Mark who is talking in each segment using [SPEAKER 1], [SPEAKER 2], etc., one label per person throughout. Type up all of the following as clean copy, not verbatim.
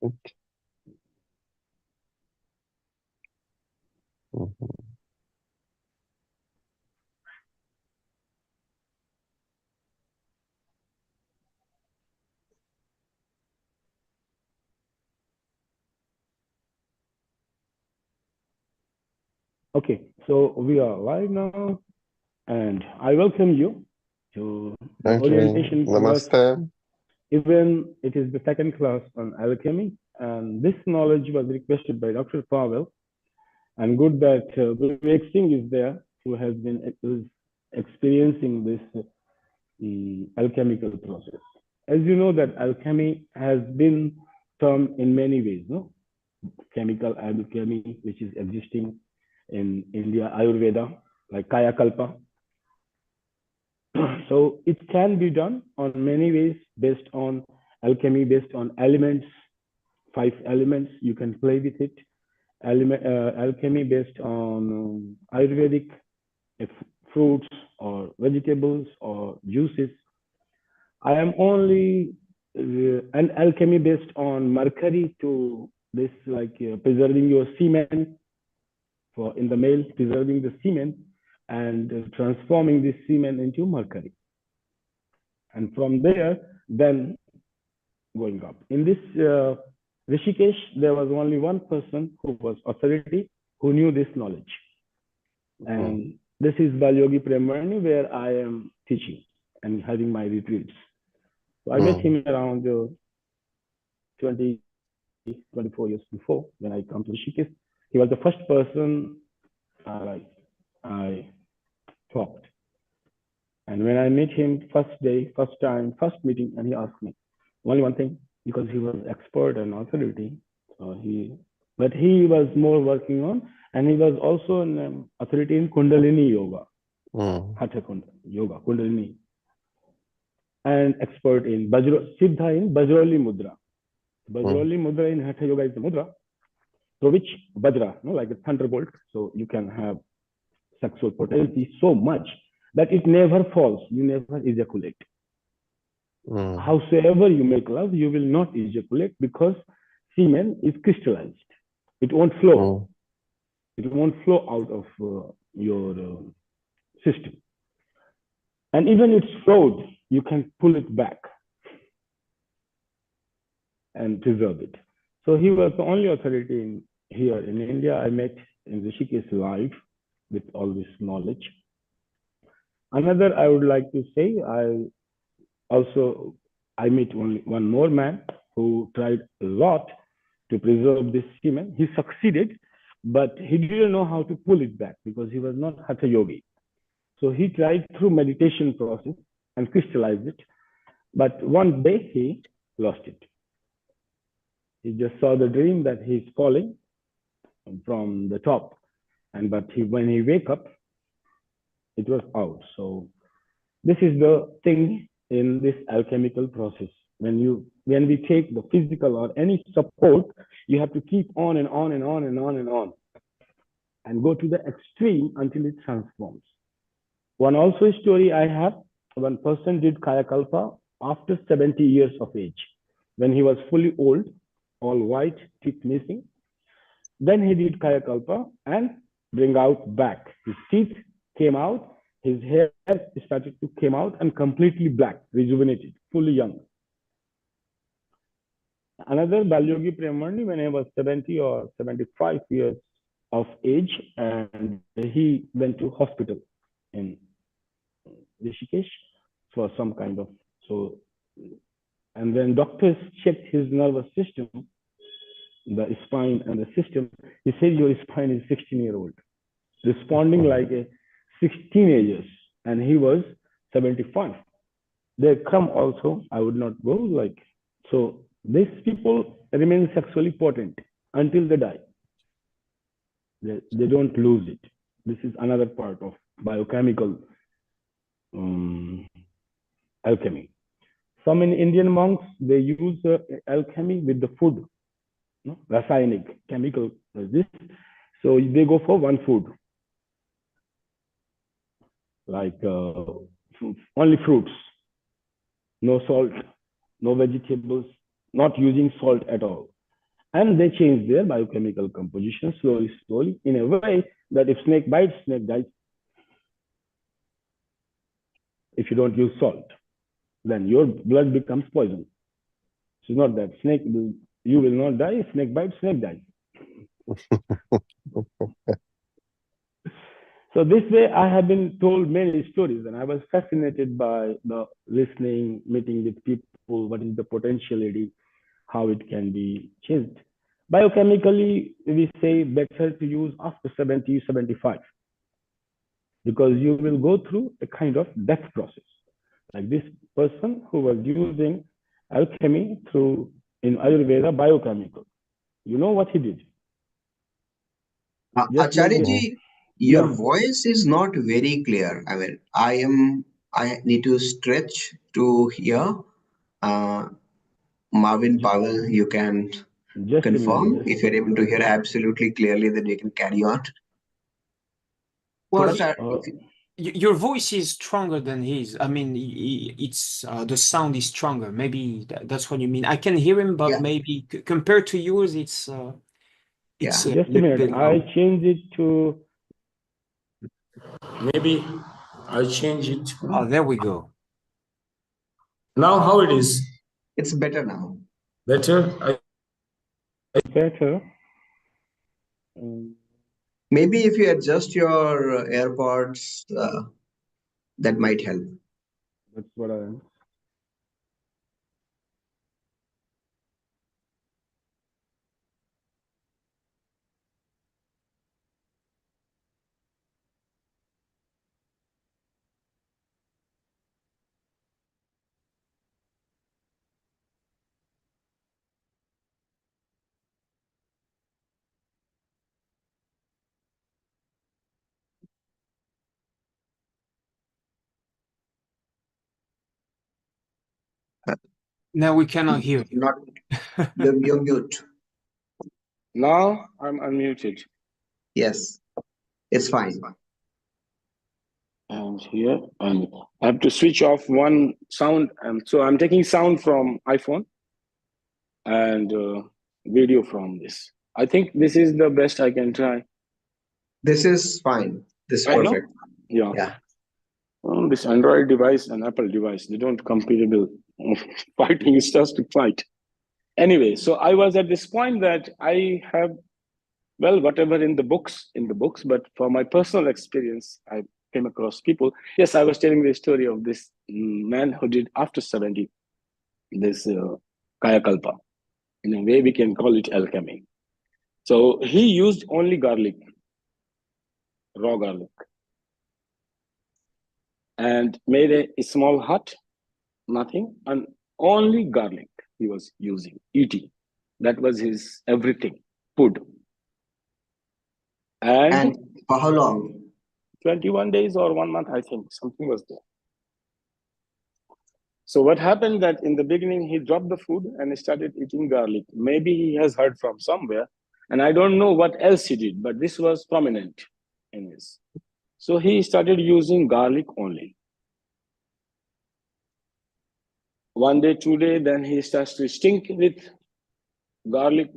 [SPEAKER 1] Okay. Mhm.
[SPEAKER 2] Okay, so we are live now, and I welcome you to the
[SPEAKER 1] Okay.
[SPEAKER 2] orientation class.
[SPEAKER 1] Namaste.
[SPEAKER 2] Even it is the second class on alchemy, and this knowledge was requested by Dr. Pavel. And good that Vivek Singh is there, who is experiencing this alchemical process. As you know, that alchemy has been termed in many ways, no? Chemical alchemy, which is existing in India, Ayurveda, like Kaya Kalpa. So it can be done on many ways based on alchemy, based on elements, 5 elements. You can play with it. Alchemy based on Ayurvedic if fruits or vegetables or juices. I am only an alchemy based on mercury to this like preserving your semen for in the male, preserving the semen and transforming this semen into mercury. And from there, then going up. In this Rishikesh, there was only one person who was authority who knew this knowledge.
[SPEAKER 1] Mhm.
[SPEAKER 2] And this is Balyogi Premarni, where I am teaching and having my retreats. So I met
[SPEAKER 1] Mhm.
[SPEAKER 2] him around 20, 24 years before when I come to Rishikesh. He was the first person like I talked. And when I met him first day, first time, first meeting, and he asked me only one thing because he was expert and authority. So but he was more working on, and he was also an authority in Kundalini yoga,
[SPEAKER 1] Mhm.
[SPEAKER 2] Hatha yoga, Kundalini, and expert in Siddha in Bajroli Mudra.
[SPEAKER 1] Mhm.
[SPEAKER 2] Bajroli Mudra in Hatha yoga is the mudra through which Vajra, no, like a thunderbolt, so you can have sexual potency so much that it never falls. You never ejaculate.
[SPEAKER 1] Mhm.
[SPEAKER 2] Howsoever you make love, you will not ejaculate because semen is crystallized. It won't flow.
[SPEAKER 1] Mhm.
[SPEAKER 2] It won't flow out of your system. And even if it's flowed, you can pull it back and preserve it. So he was the only authority here in India. I met in Rishikesh live with all this knowledge. Another I would like to say, also I met only one more man who tried a lot to preserve this semen. He succeeded, but he didn't know how to pull it back because he was not hatha yogi. So he tried through meditation process and crystallized it. But one day he lost it. He just saw the dream that he's falling from the top, and when he wake up, it was out. So this is the thing in this alchemical process. When we take the physical or any support, you have to keep on and on and on and on and on and go to the extreme until it transforms. One also story I have, one person did Kaya Kalpa after 70 years of age. When he was fully old, all white, teeth missing, then he did Kaya Kalpa and bring out back. His teeth came out, his hair started to came out and completely black, rejuvenated, fully young. Another Balyogi Premarni when he was 70 or 75 years of age, and he went to hospital in Rishikesh for some kind of so. And when doctors checked his nervous system, the spine and the system, he said your spine is 16-year-old, responding
[SPEAKER 1] Mhm.
[SPEAKER 2] like a 16 ages, and he was 75. They come also, I would not go like so. These people remain sexually potent until they die. They don't lose it. This is another part of biochemical um, alchemy. Some in Indian monks they use alchemy with the food, no? Rasayanic chemical this. So they go for one food like only fruits, no salt, no vegetables, not using salt at all. And they change their biochemical composition slowly, slowly, in a way that if snake bites, snake dies. If you don't use salt, then your blood becomes poison. It's not that you will not die. If snake bites, snake dies. So this way, I have been told many stories, and I was fascinated by the listening, meeting with people. What is the potentiality? How it can be changed? Biochemically, we say better to use after 70, 75, because you will go through a kind of death process. Like this person who was using alchemy through in Ayurveda biochemical. You know what he did? Just like
[SPEAKER 3] Acharya
[SPEAKER 2] this.
[SPEAKER 1] Mm.
[SPEAKER 3] ji, your
[SPEAKER 2] Yeah,
[SPEAKER 3] voice is not very clear. I mean, I need to stretch to hear. Uh, Marvin Powell, you can
[SPEAKER 2] just a minute.
[SPEAKER 3] confirm.
[SPEAKER 2] Just
[SPEAKER 3] If you're able to hear absolutely clearly, then we can carry on.
[SPEAKER 4] Well,
[SPEAKER 3] थोड़ा सा
[SPEAKER 4] he, your voice is stronger than his. I mean, it's the sound is stronger. Maybe that's what you mean. I can hear him, but
[SPEAKER 3] yeah,
[SPEAKER 4] maybe compared to yours,
[SPEAKER 3] yeah.
[SPEAKER 4] it's a
[SPEAKER 2] just a
[SPEAKER 4] little
[SPEAKER 2] minute.
[SPEAKER 4] bit
[SPEAKER 2] I
[SPEAKER 4] low.
[SPEAKER 2] change it to
[SPEAKER 5] Maybe I change it.
[SPEAKER 4] Oh, there we go.
[SPEAKER 5] Now how it is?
[SPEAKER 3] It's better now.
[SPEAKER 5] Better?
[SPEAKER 2] better. Um,
[SPEAKER 3] Maybe if you adjust your AirPods, that might help.
[SPEAKER 2] that's what I am.
[SPEAKER 3] Uh,
[SPEAKER 4] Now we cannot hear you.
[SPEAKER 3] Not you're mute.
[SPEAKER 2] Now I'm unmuted.
[SPEAKER 3] Yes, it's fine.
[SPEAKER 2] And here, and I have to switch off one sound. And so I'm taking sound from iPhone and video from this. I think this is the best I can try.
[SPEAKER 3] This is fine. This is
[SPEAKER 2] I know.
[SPEAKER 3] perfect.
[SPEAKER 2] Yeah.
[SPEAKER 3] Yeah.
[SPEAKER 2] This Android device and Apple device, they don't compatible. Fighting is just to fight. Anyway, so I was at this point that I have, well, whatever in the books, but for my personal experience, I came across people. Yes, I was telling the story of this man who did after 70, this Kaya Kalpa. In a way, we can call it alchemy. So he used only garlic, raw garlic, and made a small hut, nothing, and only garlic he was using, eating. That was his everything, food. And
[SPEAKER 3] And for how long?
[SPEAKER 2] 21 days or 1 month, I think, something was there. So what happened that in the beginning, he dropped the food and he started eating garlic. Maybe he has heard from somewhere, and I don't know what else he did, but this was prominent in his. So he started using garlic only. One day, 2 day, then he starts to stink with garlic.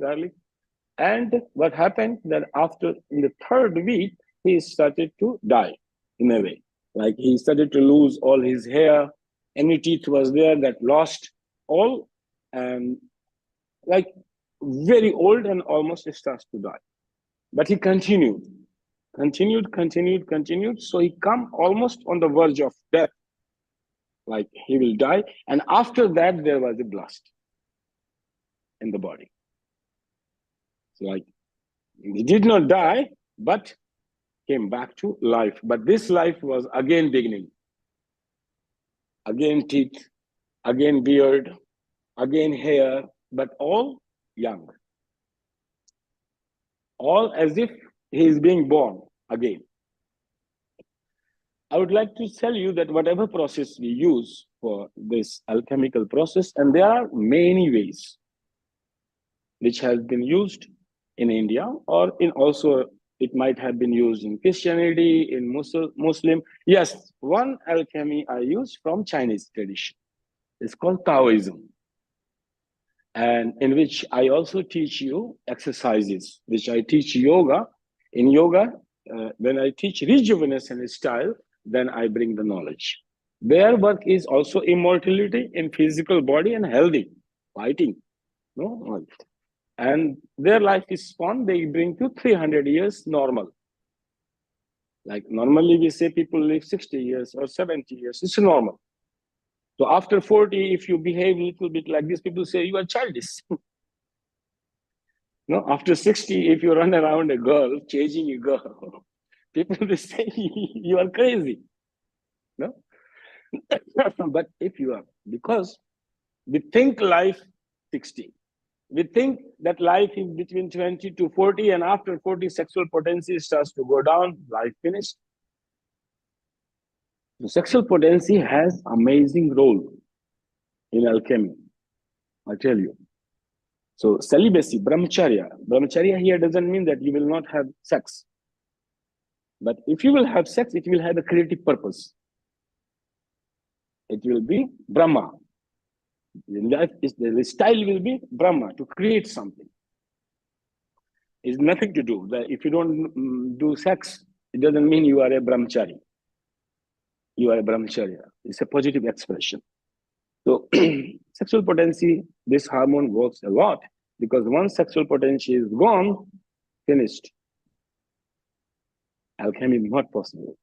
[SPEAKER 2] And what happened that after in the third week, he started to die in a way. Like he started to lose all his hair, any teeth was there that lost all, and like very old and almost starts to die. But he continued. So he come almost on the verge of death, like he will die. And after that, there was a blast in the body. So like he did not die, but came back to life. But this life was again beginning. Again teeth, again beard, again hair, but all young. All as if he is being born again. I would like to tell you that whatever process we use for this alchemical process, and there are many ways which has been used in India, or in also it might have been used in Christianity, in Muslim. Yes, one alchemy I use from Chinese tradition. It's called Taoism. and in which I also teach you exercises, which I teach yoga. In yoga, when I teach rejuvenation style, then I bring the knowledge. Their work is also immortality in physical body and healthy, fighting. No? And their life is span, they bring to 300 years normal. Like normally we say people live 60 years or 70 years, it's normal. So after 40, if you behave a little bit like this, people say you are childish. No, after 60, if you run around a girl, chasing a girl, people will say you are crazy. No? But if you are, because we think life 60. We think that life is between 20 to 40, and after 40, sexual potency starts to go down, life finished. The sexual potency has amazing role in alchemy, I tell you. So celibacy, brahmacharya. Brahmacharya here doesn't mean that you will not have sex. But if you will have sex, it will have a creative purpose. It will be Brahma. The style will be Brahma, to create something. It's nothing to do. If you don't do sex, it doesn't mean you are a brahmachari. You are a brahmacharya. It's a positive expression. So sexual potency, this hormone works a lot, because once sexual potency is gone, finished. Alchemy is not possible.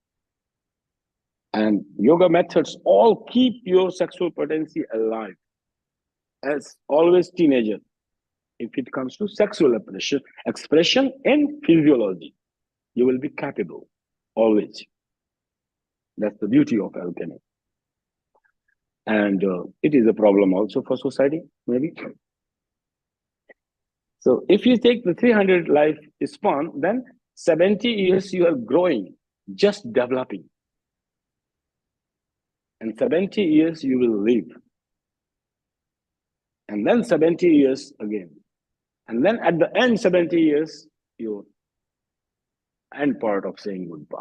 [SPEAKER 2] And yoga methods all keep your sexual potency alive. As always, teenager, if it comes to sexual expression and physiology, you will be capable, always. That's the beauty of alchemy. And it is a problem also for society, maybe. So if you take the 300 life span, then 70 years you are growing, just developing. And 70 years you will live. And then 70 years again. And then at the end, 70 years, your end part of saying goodbye.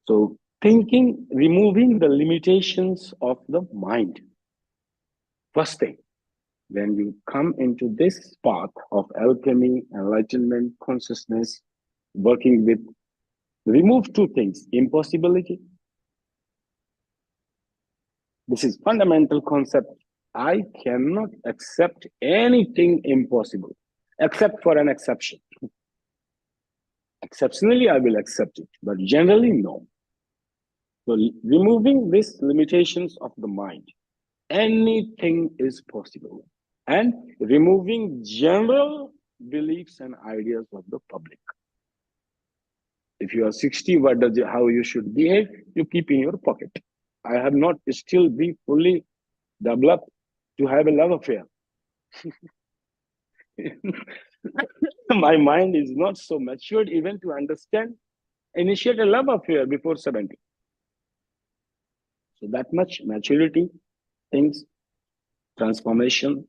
[SPEAKER 2] So thinking, removing the limitations of the mind. First thing, when you come into this path of alchemy, enlightenment, consciousness, working with, remove two things, impossibility. This is fundamental concept. I cannot accept anything impossible, except for an exception. Exceptionally, I will accept it, but generally, no. So removing these limitations of the mind, anything is possible. And removing general beliefs and ideas of the public. If you are 60, how you should behave, you keep in your pocket. I have not still been fully developed to have a love affair. My mind is not so matured even to understand, initiate a love affair before 70. So that much maturity, things, transformation,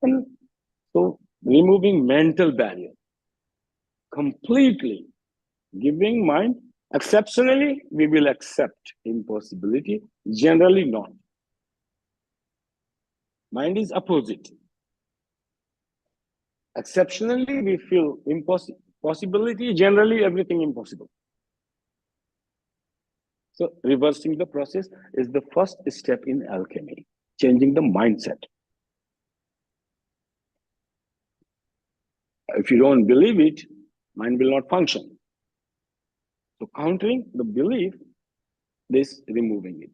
[SPEAKER 2] and so removing mental barrier completely, giving mind, exceptionally, we will accept impossibility, generally not. Mind is opposite. Exceptionally, we feel possibility, generally everything impossible. So reversing the process is the first step in alchemy, changing the mindset. If you don't believe it, mind will not function. So countering the belief, this removing it.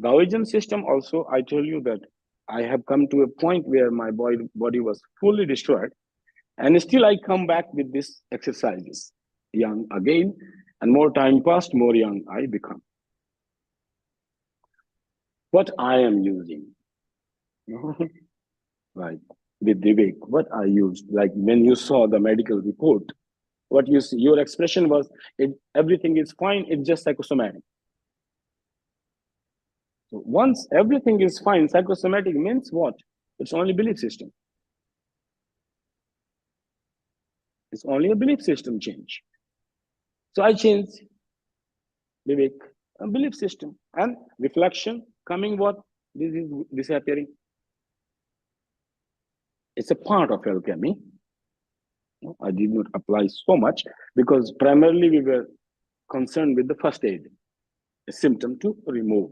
[SPEAKER 2] Taoism system also, I tell you that I have come to a point where my body was fully destroyed, and still I come back with these exercises, young again, and more time passed, more young I become. What I am using, right, with Vivek, what I used, like when you saw the medical report, what you see, your expression was, everything is fine, it's just psychosomatic. So once everything is fine, psychosomatic means what? It's only belief system. It's only a belief system change. So I changed, Vivek, a belief system, and reflection coming what? This is disappearing. It's a part of alchemy. I did not apply so much because primarily we were concerned with the first aid, a symptom to remove.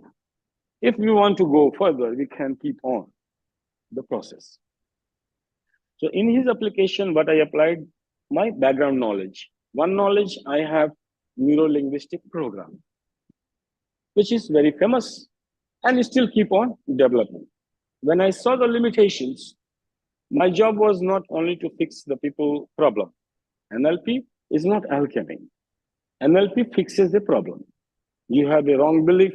[SPEAKER 2] If we want to go further, we can keep on the process. So in his application, what I applied, my background knowledge. One knowledge I have, neuro-linguistic program, which is very famous and still keep on developing. When I saw the limitations, my job was not only to fix the people problem. NLP is not alchemy. NLP fixes the problem. You have a wrong belief,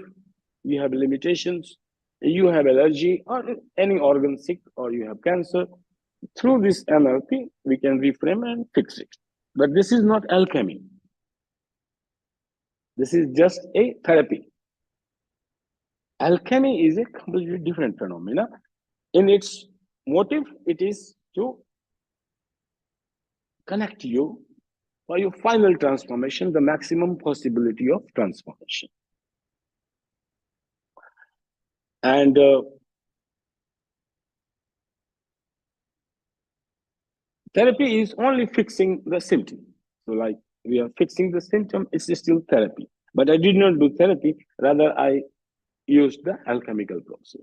[SPEAKER 2] you have limitations, you have allergy or any organ sick, or you have cancer. Through this NLP, we can reframe and fix it. But this is not alchemy. This is just a therapy. Alchemy is a completely different phenomena. In its motive, it is to connect you for your final transformation, the maximum possibility of transformation. And therapy is only fixing the symptom. So like we are fixing the symptom, it's still therapy. But I did not do therapy, rather I used the alchemical process.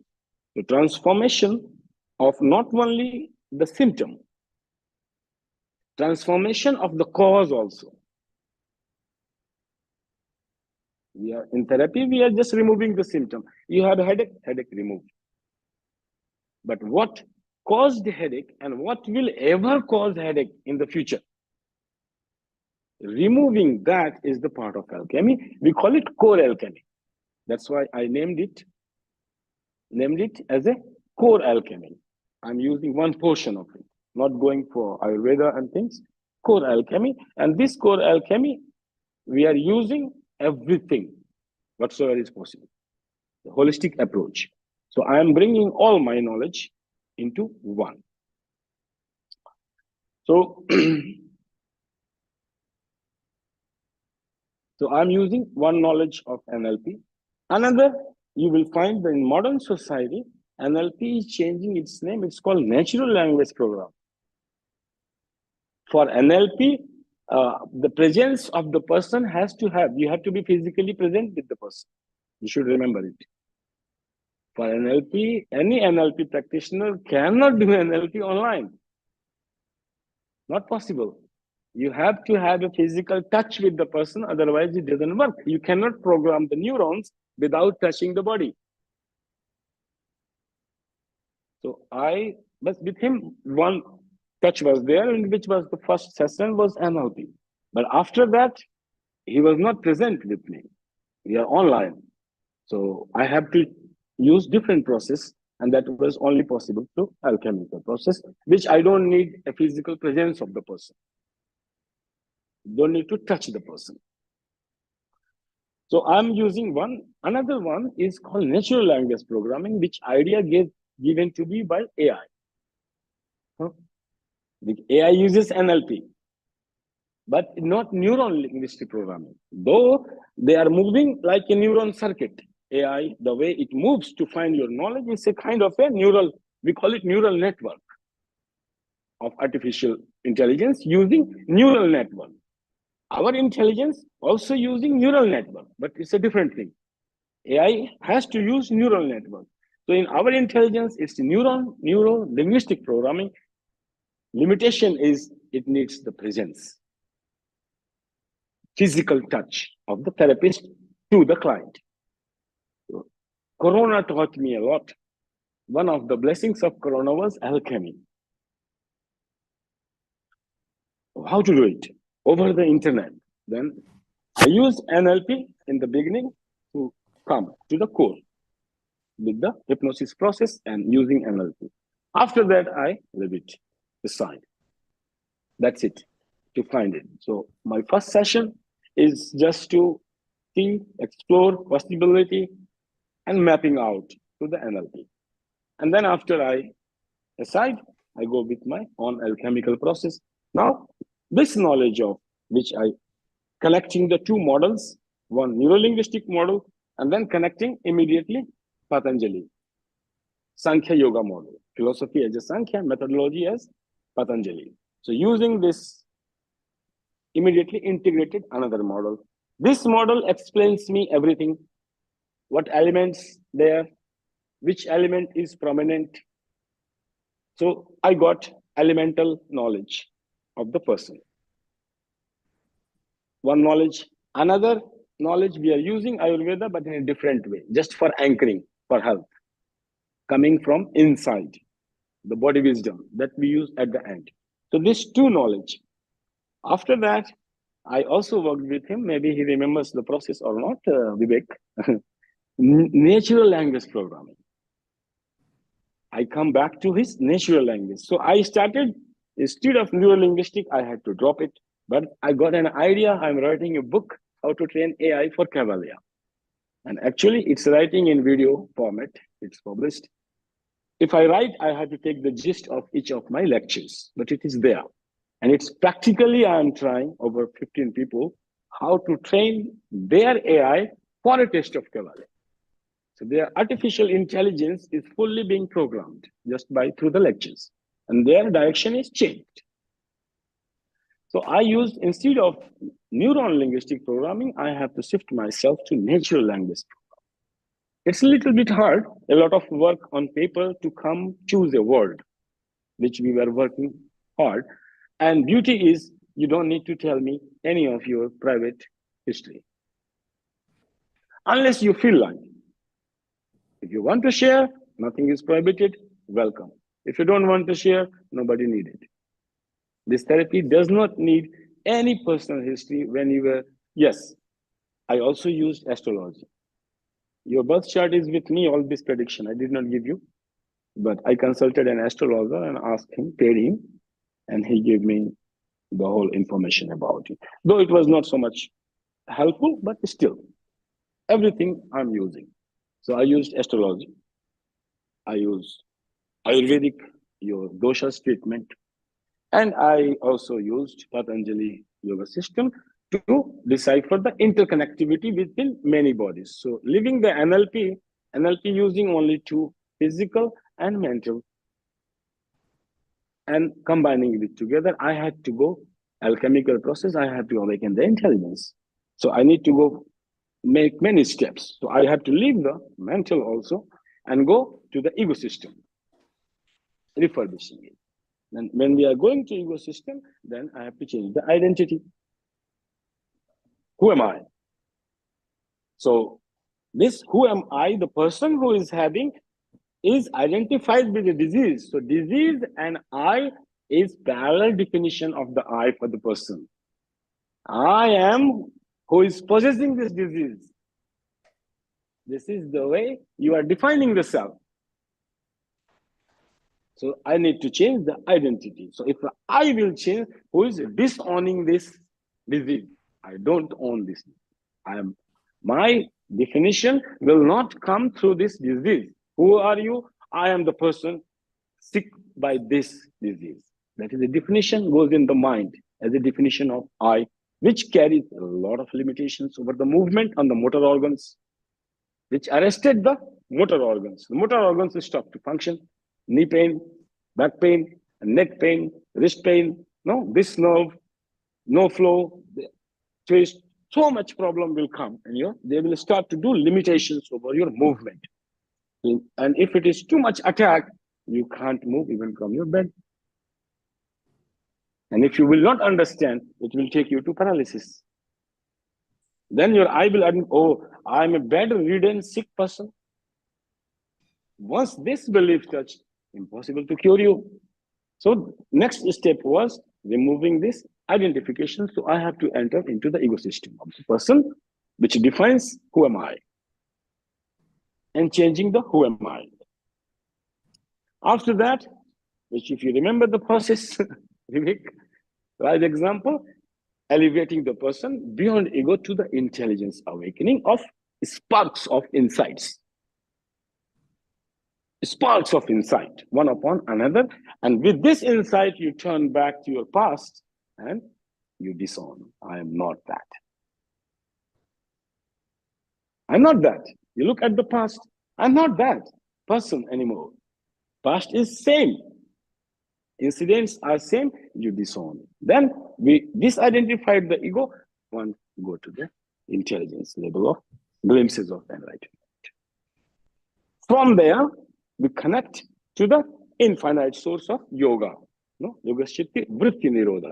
[SPEAKER 2] The transformation of not only the symptom, transformation of the cause also. We are in therapy, we are just removing the symptom. You have a headache, headache removed. But what caused the headache and what will ever cause headache in the future? Removing that is the part of alchemy. We call it core alchemy. That's why I named it as a core alchemy. I'm using one portion of it, not going for Ayurveda and things. Core alchemy. And this core alchemy, we are using everything whatsoever is possible. The holistic approach. So I am bringing all my knowledge into one. So, so I'm using one knowledge of NLP. Another, you will find that in modern society, NLP is changing its name. It's called natural language program. For NLP, the presence of the person you have to be physically present with the person. You should remember it. For NLP, any NLP practitioner cannot do NLP online. Not possible. You have to have a physical touch with the person, otherwise it doesn't work. You cannot program the neurons without touching the body. So but with him, one touch was there, and which was the first session was NLP. But after that, he was not present with me. We are online. So I have to use different process, and that was only possible through alchemical process, which I don't need a physical presence of the person. Don't need to touch the person. So I'm using one. Another one is called natural language programming, which idea given to me by AI. The AI uses NLP, but not neural linguistic programming. Though they are moving like a neuron circuit. AI, the way it moves to find your knowledge is a kind of a neural, we call it neural network of artificial intelligence using neural network. Our intelligence also using neural network, but it's a different thing. AI has to use neural network. So in our intelligence, it's neuro-linguistic programming. Limitation is it needs the presence, physical touch of the therapist to the client. So, Corona taught me a lot. One of the blessings of Corona was alchemy. How to do it? Over the internet. Then I used NLP in the beginning to come to the core with the hypnosis process and using NLP. After that, I leave it aside. That's it, to find it. So my first session is just to see, explore possibility and mapping out to the NLP. And then after I decide, I go with my own alchemical process. Now, this knowledge of which I connecting the two models, one neuro-linguistic model, and then connecting immediately Patanjali. Sankhya Yoga model. Philosophy as a Sankhya, methodology as Patanjali. So using this, immediately integrated another model. This model explains me everything. What elements there, which element is prominent. So I got elemental knowledge of the person. One knowledge. Another knowledge, we are using Ayurveda, but in a different way, just for anchoring, for health, coming from inside, the body wisdom that we use at the end. So these two knowledge. After that, I also worked with him. Maybe he remembers the process or not, Vivek. Natural language programming. I come back to his natural language. So I started, instead of neuro-linguistic, I had to drop it. But I got an idea. I'm writing a book, How to Train AI for Cavalier. And actually, it's writing in video format. It's published. If I write, I have to take the gist of each of my lectures, but it is there. And it's practically, I'm trying over 15 people, how to train their AI for a test of Cavalier. So their artificial intelligence is fully being programmed just through the lectures, and their direction is changed. So I used, instead of neuron linguistic programming, I have to shift myself to natural language programming. It's a little bit hard, a lot of work on paper to choose a word, which we were working hard. And beauty is, you don't need to tell me any of your private history, unless you feel like. If you want to share, nothing is prohibited, welcome. If you don't want to share, nobody needed. This therapy does not need any personal history when you were, yes, I also used astrology. Your birth chart is with me, all this prediction I did not give you, but I consulted an astrologer and asked him, paid him, and he gave me the whole information about it. Though it was not so much helpful, but still, everything I'm using. So I used astrology. I used Ayurvedic, your doshas treatment. And I also used Patanjali yoga system to decipher the interconnectivity within many bodies. So leaving the NLP using only two, physical and mental, and combining it together, I had to go alchemical process. I have to awaken the intelligence. So I need to go make many steps. So I have to leave the mental also and go to the ego system, refurbishing it. And when we are going to ego system, then I have to change the identity. Who am I? So this who am I, the person who is having, is identified with the disease. So disease and I is parallel definition of the I for the person. I am who is possessing this disease. This is the way you are defining the self. So I need to change the identity. So if I will change, who is disowning this disease? I don't own this. My definition will not come through this disease. Who are you? I am the person sick by this disease. That is the definition goes in the mind as a definition of I, which carries a lot of limitations over the movement on the motor organs, which arrested the motor organs. The motor organs will stop to function. Knee pain, back pain, neck pain, wrist pain, no, this nerve, no flow, twist, so much problem will come, and they will start to do limitations over your movement. And if it is too much attack, you can't move even from your bed. And if you will not understand, it will take you to paralysis. Then your eye will admit, oh, I'm a bedridden sick person. Once this belief touched, impossible to cure you. So next step was removing this identification. So I have to enter into the ecosystem of the person, which defines who am I, and changing the who am I. After that, which if you remember the process, right example, elevating the person beyond ego to the intelligence awakening of sparks of insights. Sparks of insight, one upon another. And with this insight, you turn back to your past and you disown. I am not that. I'm not that. You look at the past. I'm not that person anymore. Past is same. Incidents are same, you disown it. Then we disidentified the ego, one go to the intelligence level of glimpses of enlightenment. From there, we connect to the infinite source of yoga. No? Yoga Shitti Vritti Nirodha.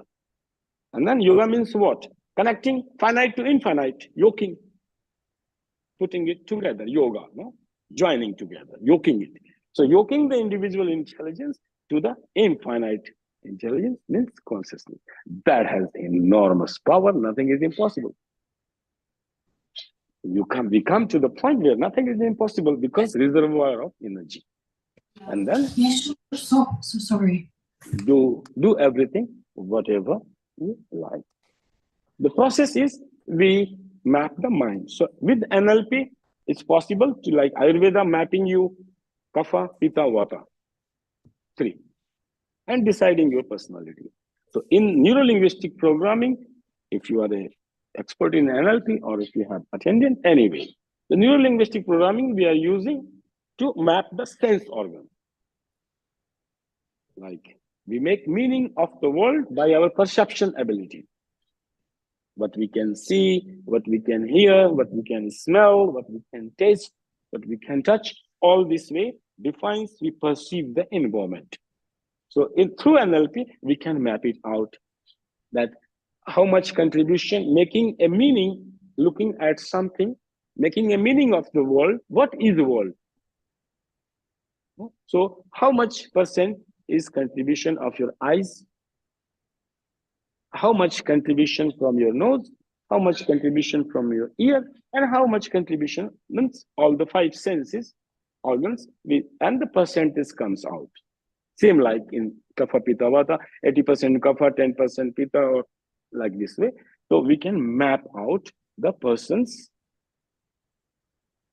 [SPEAKER 2] And then yoga means what? Connecting finite to infinite, yoking, putting it together, yoga, no? Joining together, yoking it. So yoking the individual intelligence to the infinite intelligence means consciousness. That has enormous power, nothing is impossible. We come to the point where nothing is impossible because reservoir of energy. And then
[SPEAKER 6] so sorry.
[SPEAKER 2] Do everything, whatever you like. The process is we map the mind. So with NLP, it's possible to, like Ayurveda, mapping you Kapha, Pitta, Vata, 3, and deciding your personality. So in neuro-linguistic programming, if you are an expert in NLP or if you have attended, anyway, the neuro-linguistic programming we are using to map the sense organ. Like we make meaning of the world by our perception ability. What we can see, what we can hear, what we can smell, what we can taste, what we can touch, all this way defines we perceive the environment. So through NLP, we can map it out, that how much contribution, making a meaning, looking at something, making a meaning of the world. What is the world? So how much percent is contribution of your eyes? How much contribution from your nose? How much contribution from your ear? And how much contribution means all the 5 senses, organs, and the percentage comes out. Same like in Kapha, Pitta, Vata, 80% Kapha, 10% Pitta, or like this way. So we can map out the person's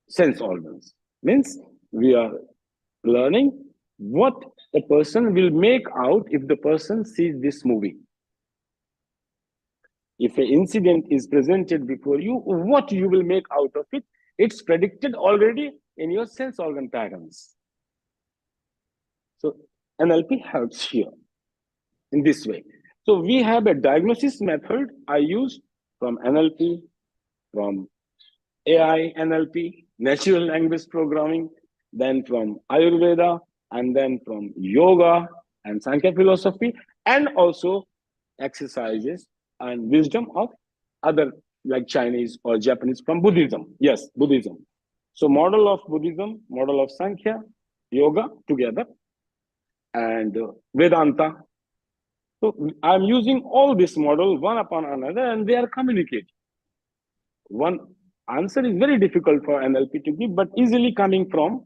[SPEAKER 2] sense organs. Means we are learning what a person will make out if the person sees this movie. If an incident is presented before you, what you will make out of it, it's predicted already in your sense organ patterns. So NLP helps here in this way. So we have a diagnosis method I use from NLP, from AI NLP, natural language programming, then from Ayurveda, and then from yoga and Sankhya philosophy, and also exercises and wisdom of other like Chinese or Japanese from Buddhism. Yes, Buddhism. So model of Buddhism, model of Sankhya, yoga together, and Vedanta. So I'm using all this model one upon another, and they are communicating. One answer is very difficult for NLP to give, but easily coming from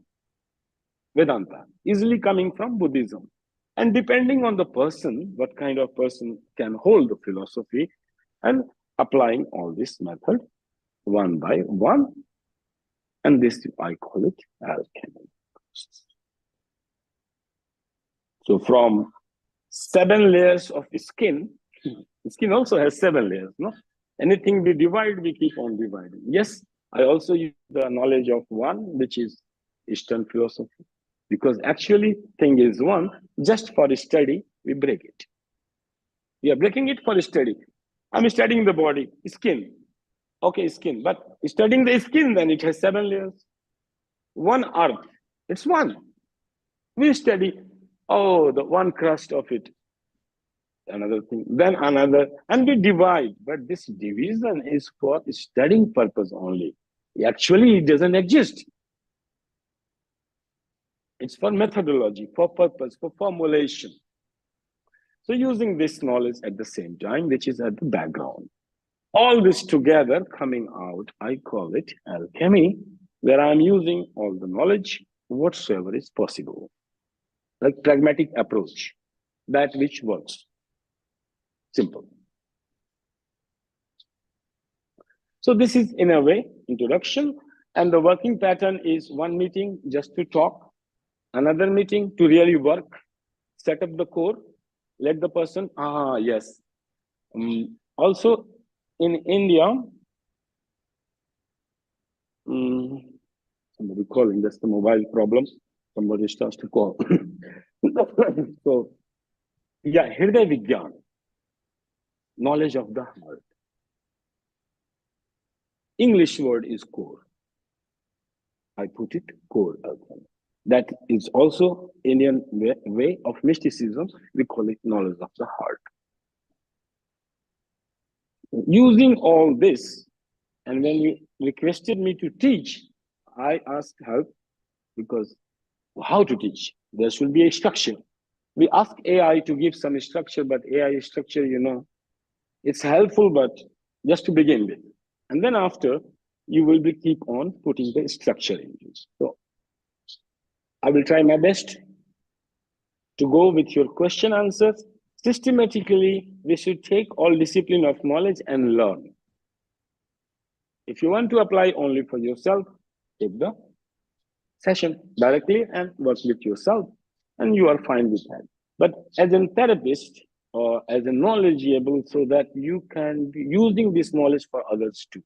[SPEAKER 2] Vedanta, easily coming from Buddhism. And depending on the person, what kind of person can hold the philosophy, and applying all this method one by one. And this I call it alchemy. So from 7 layers of skin, the skin also has 7 layers, no? Anything we divide, we keep on dividing. Yes, I also use the knowledge of one, which is Eastern philosophy. Because actually, thing is one, just for study, we break it. We are breaking it for study. I'm studying the body, skin. Okay, skin. But studying the skin, then it has 7 layers. One earth, it's one. We study, oh, the one crust of it. Another thing, then another, and we divide. But this division is for studying purpose only. Actually, it doesn't exist. It's for methodology, for purpose, for formulation. So using this knowledge at the same time, which is at the background. All this together coming out, I call it alchemy, where I'm using all the knowledge whatsoever is possible. Like pragmatic approach, that which works. Simple. So this is in a way introduction, and the working pattern is one meeting just to talk, another meeting to really work, set up the core, let the person, yes. Also in India, somebody calling, that's the mobile problem. Somebody starts to call. So, yeah, Hriday Vigyan, knowledge of the heart. English word is core. I put it core alchemy. That is also Indian way of mysticism. We call it knowledge of the heart. Using all this, and when you requested me to teach, I asked help because how to teach? There should be a structure. We ask AI to give some structure, but AI structure, it's helpful, but just to begin with. And then after, you will be keep on putting the structure into it. So I will try my best to go with your question answers. Systematically, we should take all discipline of knowledge and learn. If you want to apply only for yourself, take the session directly and work with yourself, and you are fine with that. But as a therapist or as a knowledgeable, so that you can be using this knowledge for others too,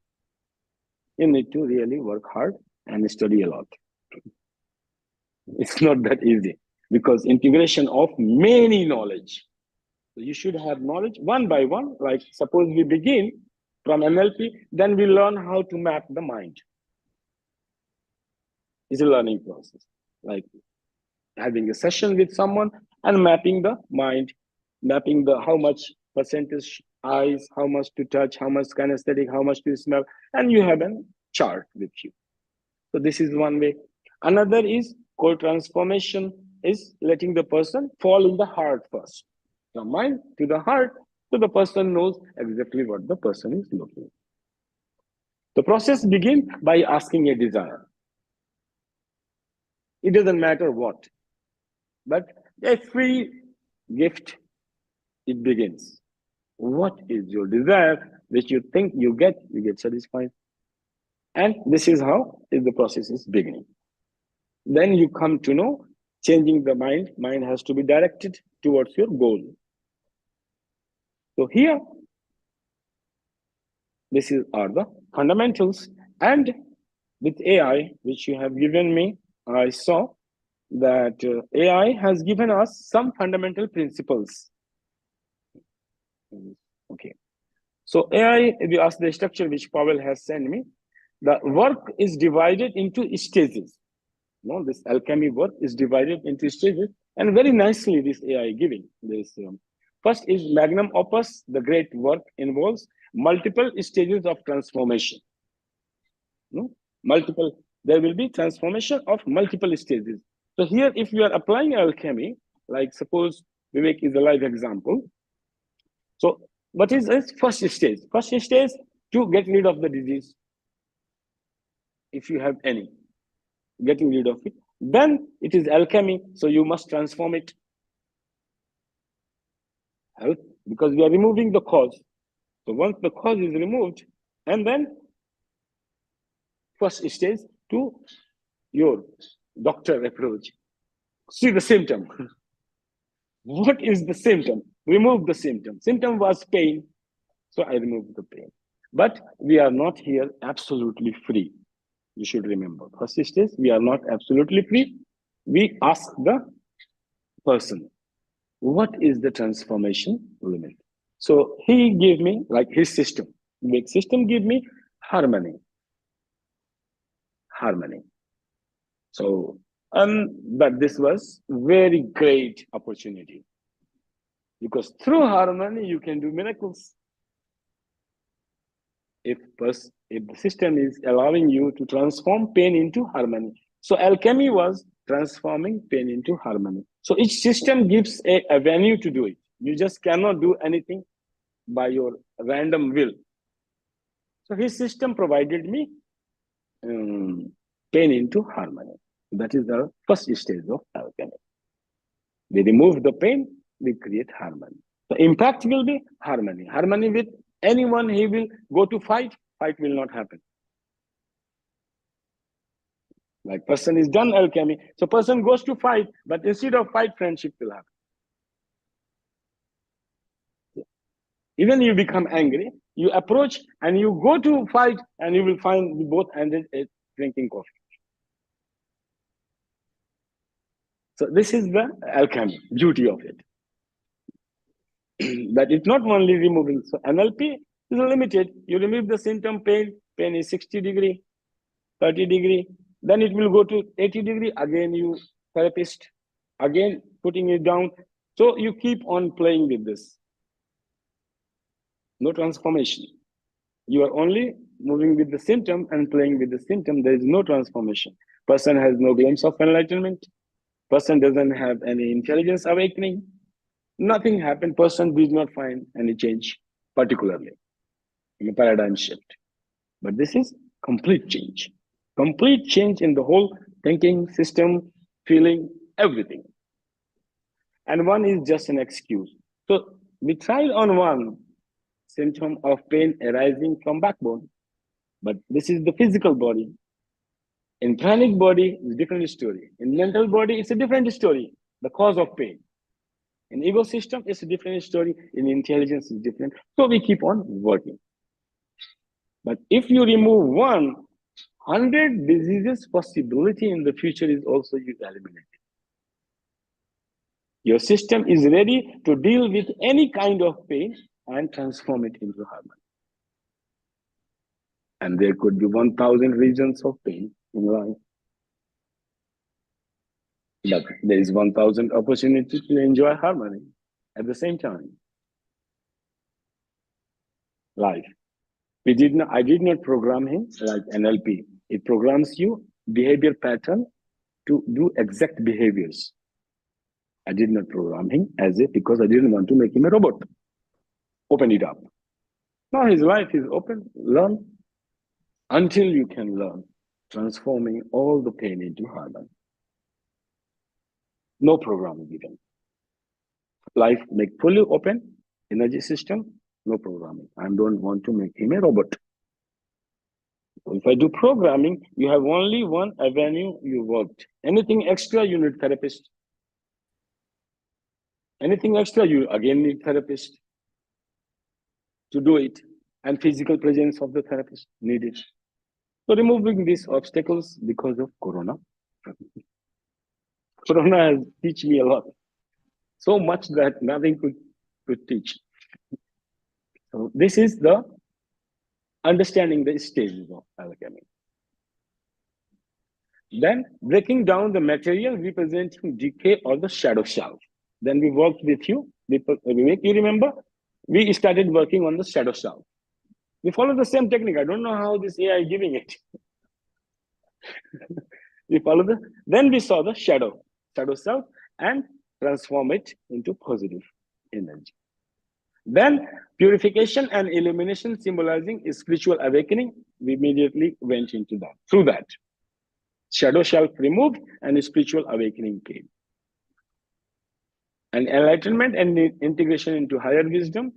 [SPEAKER 2] you need to really work hard and study a lot. It's not that easy because integration of many knowledge. So you should have knowledge one by one. Like suppose we begin from NLP, then we learn how to map the mind. It's a learning process. Like having a session with someone and mapping the mind, mapping the how much percentage eyes, how much to touch, how much kinesthetic, how much to smell, and you have a chart with you. So this is one way. Another is core transformation, is letting the person fall in the heart first. From mind to the heart, so the person knows exactly what the person is looking for. The process begins by asking a desire. It doesn't matter what, but a free gift, it begins. What is your desire which you think you get satisfied? And this is how the process is beginning. Then you come to know changing the mind. Mind has to be directed towards your goal. So here, this are the fundamentals. And with AI, which you have given me, I saw that AI has given us some fundamental principles. Okay. So AI, if you ask the structure which Pavel has sent me, the work is divided into stages. This alchemy work is divided into stages, and very nicely this AI giving this. First is magnum opus. The great work involves multiple stages of transformation. There will be transformation of multiple stages. So here, if you are applying alchemy, like suppose Vivek is a live example. So what is its first stage? First stage to get rid of the disease. If you have any, getting rid of it. Then it is alchemy, so you must transform it. Because we are removing the cause. So once the cause is removed, and then first stage to your doctor approach. See the symptom. What is the symptom? Remove the symptom. Symptom was pain, so I removed the pain. But we are not here absolutely free. You should remember. First stage, we are not absolutely free. We ask the person, what is the transformation limit? So he gave me like his system. The system gave me harmony. Harmony. So, but this was very great opportunity because through harmony you can do miracles. If the system is allowing you to transform pain into harmony. So alchemy was transforming pain into harmony. So each system gives a venue to do it. You just cannot do anything by your random will. So his system provided me pain into harmony. That is the first stage of alchemy. We remove the pain, we create harmony. The impact will be harmony. Harmony with anyone he will go to fight will not happen. Like person is done alchemy, so person goes to fight, but instead of fight, friendship will happen. Even you become angry, you approach and you go to fight, and you will find both ended drinking coffee. So this is the alchemy, beauty of it. That it's not only removing. So NLP is limited. You remove the symptom pain is 60 degree, 30 degree, then it will go to 80 degree, again you therapist, again putting it down. So you keep on playing with this. No transformation. You are only moving with the symptom and playing with the symptom. There is no transformation. Person has no glimpse of enlightenment. Person doesn't have any intelligence awakening. Nothing happened. Person did not find any change, particularly in a paradigm shift. But this is complete change. Complete change in the whole thinking, system, feeling, everything. And one is just an excuse. So we tried on one symptom of pain arising from backbone, but this is the physical body. In pranic body, it's a different story. In mental body, it's a different story, the cause of pain. In ego system, it's a different story. In intelligence, it's different. So we keep on working. But if you remove 100 diseases, possibility in the future is also you eliminated. Your system is ready to deal with any kind of pain and transform it into harmony. And there could be 1,000 reasons of pain in life. But there is 1,000 opportunities to enjoy harmony at the same time. Life. I did not program him like NLP. It programs you behavior pattern to do exact behaviors. I did not program him as if because I didn't want to make him a robot. Open it up. Now his life is open. Learn until you can learn, transforming all the pain into harmony. No programming given. Life make fully open, energy system, no programming. I don't want to make him a robot. If I do programming, you have only one avenue you worked. Anything extra, you need therapist. Anything extra, you again need therapist to do it. And physical presence of the therapist needed. So removing these obstacles because of Corona. Corona has teach me a lot. So much that nothing could teach. So this is the understanding the stages of alchemy. Then breaking down the material representing decay or the shadow self. Then we worked with you, Vivek, you remember? We started working on the shadow self. We follow the same technique. I don't know how this AI is giving it. We follow then we saw the shadow self and transform it into positive energy. Then purification and illumination symbolizing spiritual awakening. We immediately went into that. Through that, shadow self removed and spiritual awakening came. And enlightenment and integration into higher wisdom.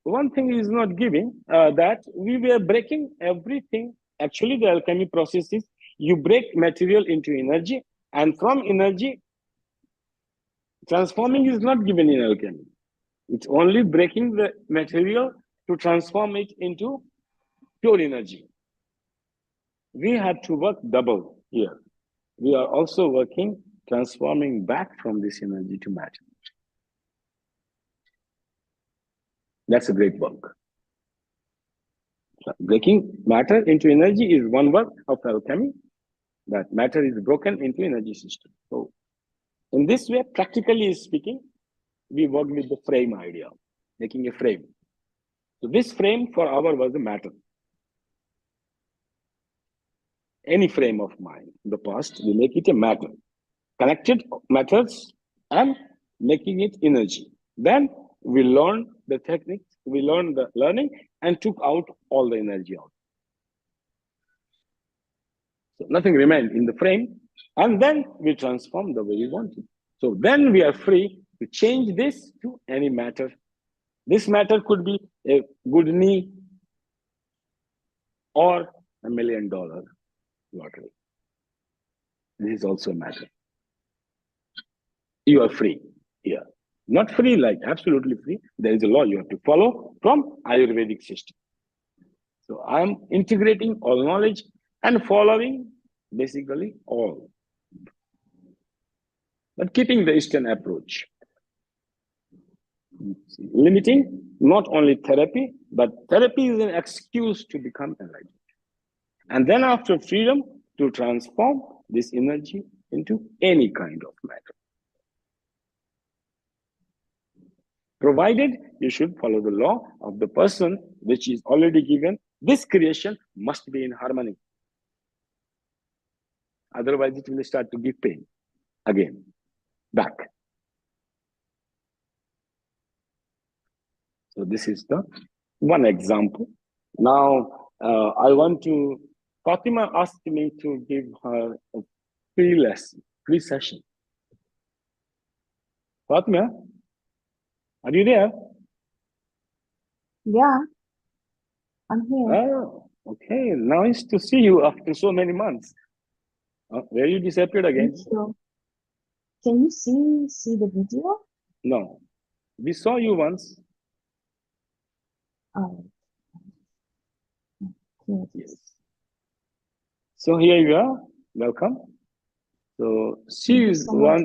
[SPEAKER 2] One thing is not giving that we were breaking everything. Actually, the alchemy process is you break material into energy, and from energy, transforming is not given in alchemy. It's only breaking the material to transform it into pure energy. We have to work double here. We are also working, transforming back from this energy to matter. That's a great work. Breaking matter into energy is one work of alchemy. That matter is broken into energy system. So in this way, practically speaking, we work with the frame idea, making a frame. So this frame for our was the matter. Any frame of mind in the past, we make it a matter. Connected matters and making it energy. Then we learned the techniques, we learned the learning and took out all the energy out. So nothing remained in the frame, and then we transform the way we want it. So then we are free to change this to any matter. This matter could be a good knee or $1 million lottery. This is also a matter. You are free here. Not free, like absolutely free. There is a law you have to follow from Ayurvedic system. So I'm integrating all knowledge and following basically all. but keeping the Eastern approach. Limiting not only therapy, but therapy is an excuse to become enlightened. And then after freedom, to transform this energy into any kind of matter. Provided you should follow the law of the person which is already given, this creation must be in harmony. Otherwise, it will start to give pain again, back. So this is the one example. Now, I want to, Fatima asked me to give her a free lesson, free session. Fatima, are you there?
[SPEAKER 7] Yeah, I'm here.
[SPEAKER 2] Oh, okay. Nice to see you after so many months. Where you disappeared again?
[SPEAKER 7] Me too. Can you see the video?
[SPEAKER 2] No. We saw you once.
[SPEAKER 7] Oh, yes.
[SPEAKER 2] Yes. So here you are. Welcome. So
[SPEAKER 7] Thank you so much.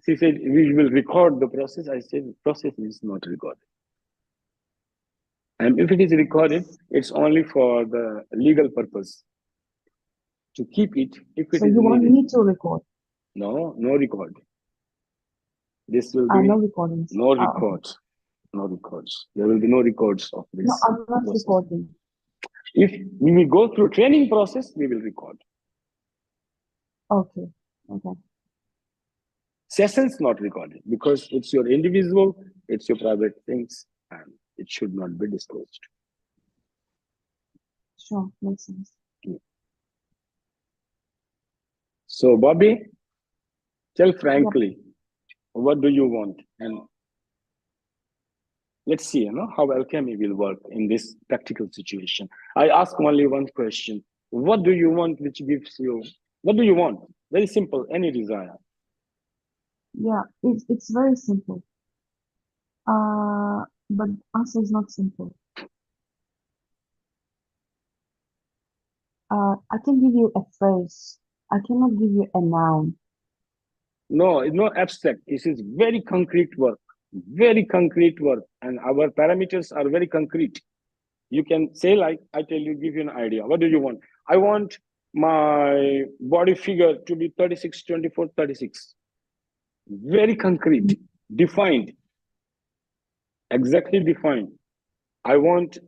[SPEAKER 2] she said, we will record the process. I said, the process is not recorded. And if it is recorded, it's only for the legal purpose. To keep it, if it
[SPEAKER 7] So
[SPEAKER 2] is
[SPEAKER 7] you want
[SPEAKER 2] needed.
[SPEAKER 7] me to record?
[SPEAKER 2] No record. This will be
[SPEAKER 7] No recordings.
[SPEAKER 2] no
[SPEAKER 7] Okay.
[SPEAKER 2] records. No records. There will be no records of this.
[SPEAKER 7] No, I'm not
[SPEAKER 2] process.
[SPEAKER 7] recording.
[SPEAKER 2] If we will go through training process, we will record.
[SPEAKER 7] Okay. Okay.
[SPEAKER 2] Sessions not recorded because it's your individual, it's your private things, and it should not be disclosed.
[SPEAKER 7] Sure. Makes sense.
[SPEAKER 2] So, Bobby, tell frankly, what do you want? And let's see, how alchemy will work in this practical situation. I ask only one question. What do you want which gives you, what do you want? Very simple, any desire.
[SPEAKER 7] Yeah, it's very simple. But the answer is not simple. I can give you a phrase. I cannot give you a noun.
[SPEAKER 2] No, it's not abstract. This is very concrete work, and our parameters are very concrete. You can say, like, I tell you, give you an idea. What do you want? I want my body figure to be 36, 24, 36. Very concrete, defined, exactly defined. I want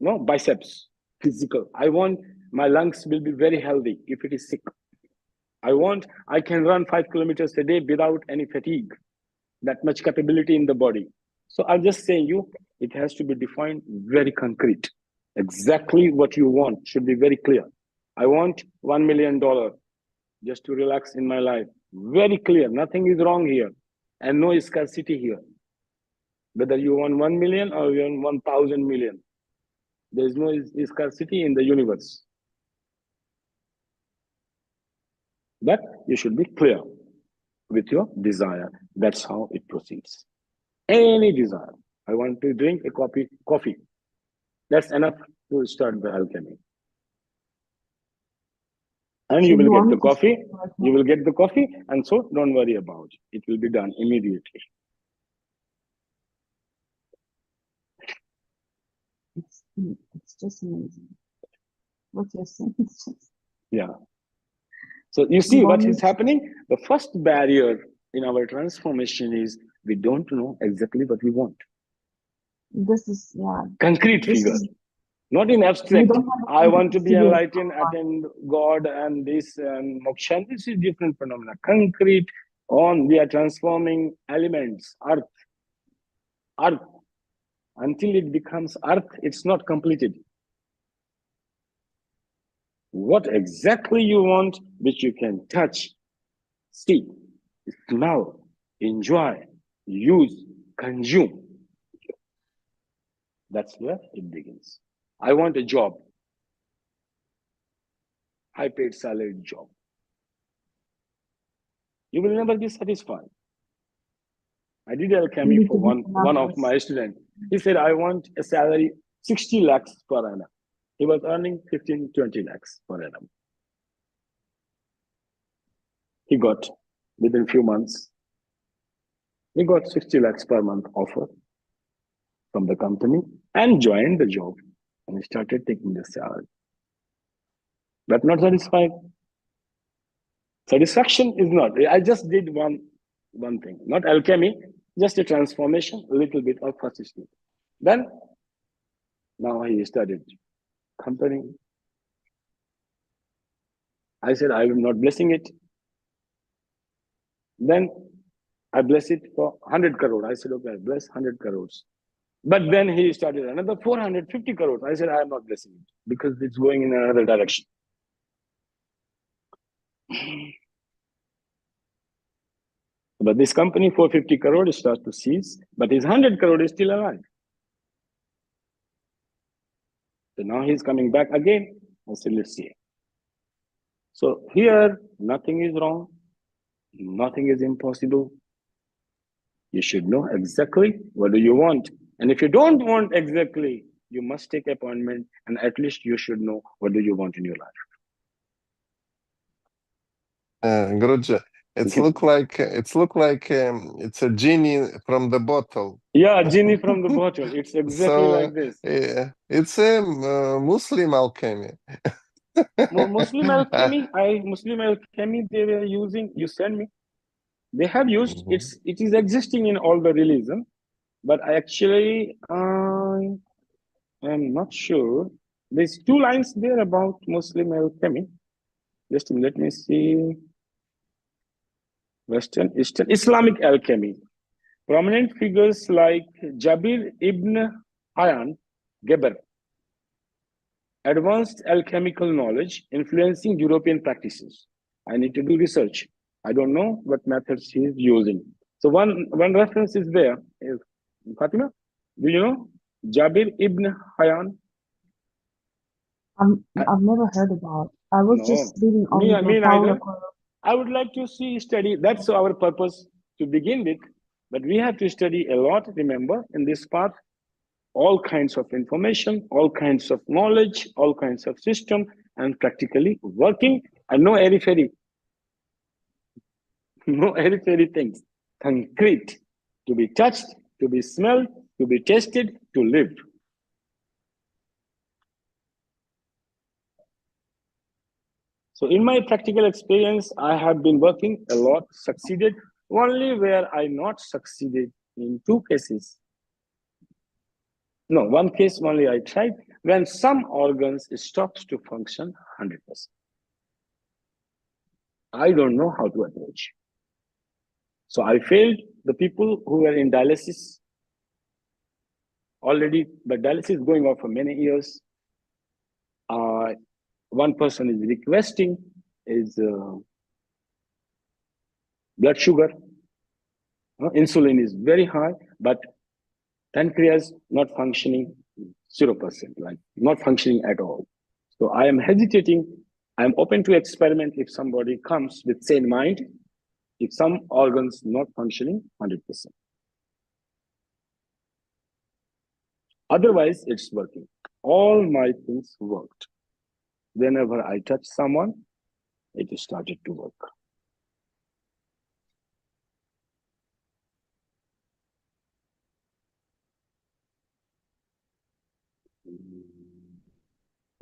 [SPEAKER 2] biceps, physical. I want my lungs will be very healthy if it is sick. I can run 5 kilometers a day without any fatigue, that much capability in the body. So I'm just saying it has to be defined very concrete. Exactly what you want should be very clear. I want $1 million just to relax in my life. Very clear, nothing is wrong here. And no scarcity here. Whether you want 1 million or you want 1,000 million. There is no scarcity in the universe. But you should be clear with your desire. That's how it proceeds. Any desire. I want to drink a coffee. That's enough to start the alchemy. And
[SPEAKER 7] So
[SPEAKER 2] you will
[SPEAKER 7] you
[SPEAKER 2] get
[SPEAKER 7] want
[SPEAKER 2] the
[SPEAKER 7] me to
[SPEAKER 2] coffee.
[SPEAKER 7] start right
[SPEAKER 2] You
[SPEAKER 7] now?
[SPEAKER 2] will get the coffee, and so don't worry about it. It will be done immediately.
[SPEAKER 7] It's just amazing. What you're saying is just.
[SPEAKER 2] Yeah. So you see what is happening? The first barrier in our transformation is we don't know exactly what we want.
[SPEAKER 7] This is, yeah.
[SPEAKER 2] Concrete
[SPEAKER 7] This
[SPEAKER 2] figure.
[SPEAKER 7] is,
[SPEAKER 2] Not in
[SPEAKER 7] you
[SPEAKER 2] abstract.
[SPEAKER 7] don't have a
[SPEAKER 2] I want to be
[SPEAKER 7] figure.
[SPEAKER 2] enlightened, attend God and this and moksha. This is different phenomena. Concrete we are transforming elements, earth. Until it becomes earth, it's not completed. What exactly you want, which you can touch, see, smell, enjoy, use, consume. That's where it begins. I want a job. High-paid salaried job. You will never be satisfied. I did alchemy for one of my students. He said, I want a salary 60 lakhs per annum. He was earning 15, 20 lakhs per annum. He got within few months, he got 60 lakhs per month offer from the company and joined the job and started taking the salary. But not satisfied. Satisfaction is not. I just did one thing, not alchemy, just a transformation, a little bit of first step. Then, now he started company. I said, I am not blessing it. Then I bless it for 100 crore. I said, okay, I bless 100 crores. But then he started another 450 crores. I said, I am not blessing it because it's going in another direction. But this company, 450 crore, starts to cease, but his 100 crore is still alive. So now he's coming back again. I said, let's see. So here, nothing is wrong. Nothing is impossible. You should know exactly what do you want. And if you don't want exactly, you must take appointment, and at least you should know what do you want in your life.
[SPEAKER 1] Guruji, it's look like it's a genie from the bottle.
[SPEAKER 2] Yeah, genie from the bottle. It's exactly like this.
[SPEAKER 1] It's a Muslim alchemy.
[SPEAKER 2] Muslim alchemy, they were using, you send me. They have used, it is existing in all the religion, but actually, I'm not sure. There's 2 lines there about Muslim alchemy. Just let me see. Western, Eastern, Islamic alchemy. Prominent figures like Jabir ibn Hayyan Geber. Advanced alchemical knowledge influencing European practices. I need to do research. I don't know what methods he is using. So one reference is there. Fatima, do you know Jabir ibn Hayyan?
[SPEAKER 7] I've never heard about. I was just reading on
[SPEAKER 2] neither. I would like to study. That's our purpose to begin with. But we have to study a lot, remember, in this path. All kinds of information, all kinds of knowledge, all kinds of system, and practically working, and no airy-fairy. No airy-fairy things. Concrete, to be touched, to be smelled, to be tasted, to live. So in my practical experience, I have been working a lot, succeeded, only where I not succeeded in 2 cases. No, 1 case only I tried, when some organs stops to function 100%. I don't know how to approach. So I failed the people who were in dialysis already, but dialysis is going on for many years. One person is requesting is blood sugar. Insulin is very high, but pancreas not functioning 0%, like not functioning at all. So I am hesitating. I'm open to experiment if somebody comes with sane mind, if some organs not functioning 100%. Otherwise, it's working. All my things worked. Whenever I touch someone, it started to work.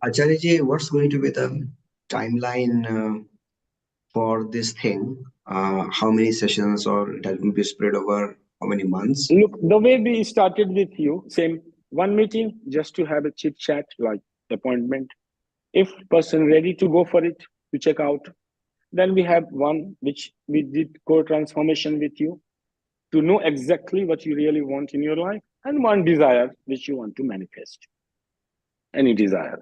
[SPEAKER 3] Acharya, what's going to be the timeline for this thing? How many sessions, or that will be spread over how many months?
[SPEAKER 2] Look, the way we started with you, same 1 meeting just to have a chit chat, like appointment. If person ready to go for it, to check out, then we have 1 which we did core transformation with you to know exactly what you really want in your life, and 1 desire which you want to manifest. Any desire,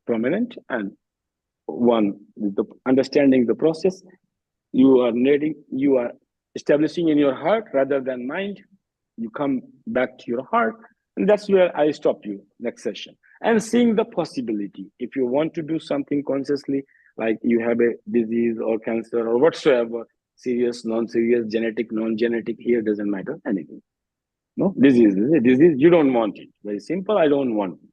[SPEAKER 2] prominent, and 1 with the understanding the process. You are establishing in your heart rather than mind. You come back to your heart, and that's where I stop you next session. And seeing the possibility, if you want to do something consciously, like you have a disease or cancer or whatsoever, serious, non-serious, genetic, non-genetic, here doesn't matter anything. No, disease is a disease, you don't want it. Very simple, I don't want it.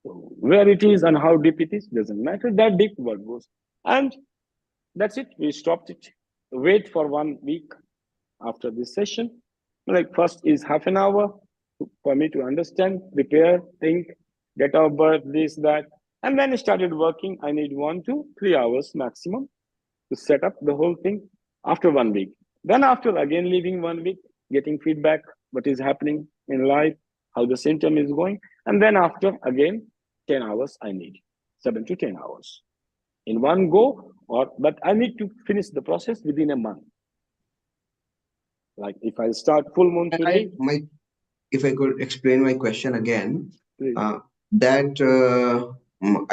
[SPEAKER 2] So where it is and how deep it is, doesn't matter. That deep what goes. And that's it, we stopped it. wait for 1 week after this session. Like first is half an hour for me to understand, prepare, think, get of birth, this, that. And then I started working. I need 1 to 3 hours maximum to set up the whole thing after 1 week. Then after again leaving 1 week, getting feedback, what is happening in life, how the symptom is going. And then after again, 10 hours I need, 7 to 10 hours in one go, but I need to finish the process within a month. Like if I start full moon today.
[SPEAKER 3] If I could explain my question again,
[SPEAKER 2] Please.
[SPEAKER 3] I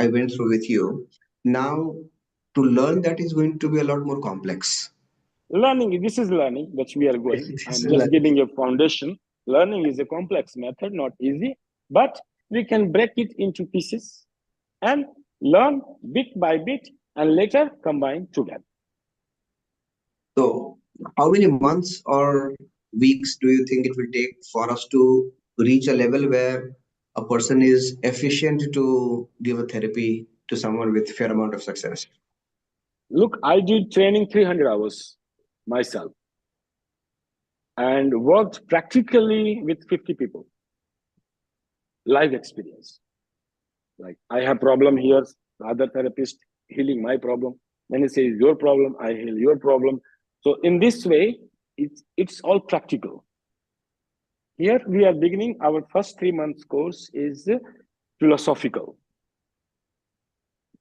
[SPEAKER 3] went through with you. Now, to learn that is going to be a lot more complex.
[SPEAKER 2] Learning, this is learning that we are going. I'm just giving you a foundation. Learning is a complex method, not easy, but we can break it into pieces and learn bit by bit and later combine together.
[SPEAKER 3] So, how many months or weeks do you think it will take for us to reach a level where a person is efficient to give a therapy to someone with fair amount of success?
[SPEAKER 2] Look, I did training 300 hours myself and worked practically with 50 people. Live experience. Like I have problem here, other therapist healing my problem. Then he says your problem, I heal your problem. So in this way, it's all practical. Here we are beginning our first 3 months course is philosophical